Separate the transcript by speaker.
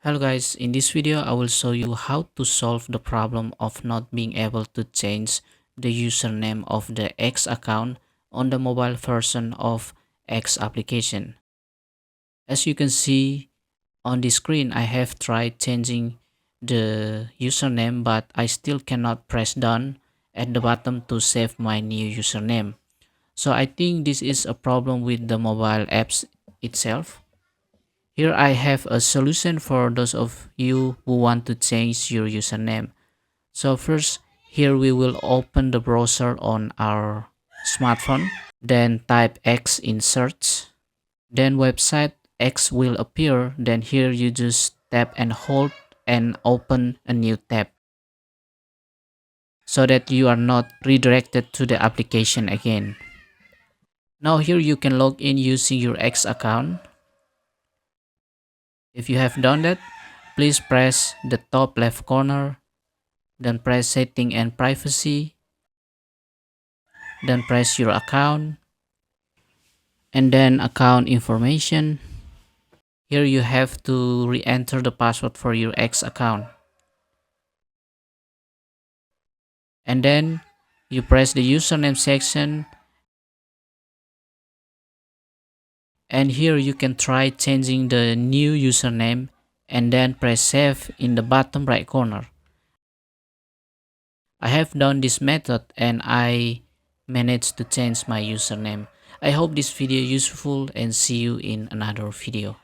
Speaker 1: Hello guys, in this video I will show you how to solve the problem of not being able to change the username of the X account on the mobile version of X application. As you can see on the screen, I have tried changing the username, but I still cannot press done at the bottom to save my new username. So I think this is a problem with the mobile apps itself. Here I have a solution for those of you who want to change your username. So first, here we will open the browser on our smartphone. Then type X in search. Then website X will appear. Then here you just tap and hold and open a new tab so that you are not redirected to the application again. Now here you can log in using your X account. If you have done that, please press the top left corner, then press setting and privacy, then press your account, and then account information. Here you have to re-enter the password for your X account. And then you press the username section, and here you can try changing the new username and then press save in the bottom right corner. I have done this method and I managed to change my username. I hope this video useful and see you in another video.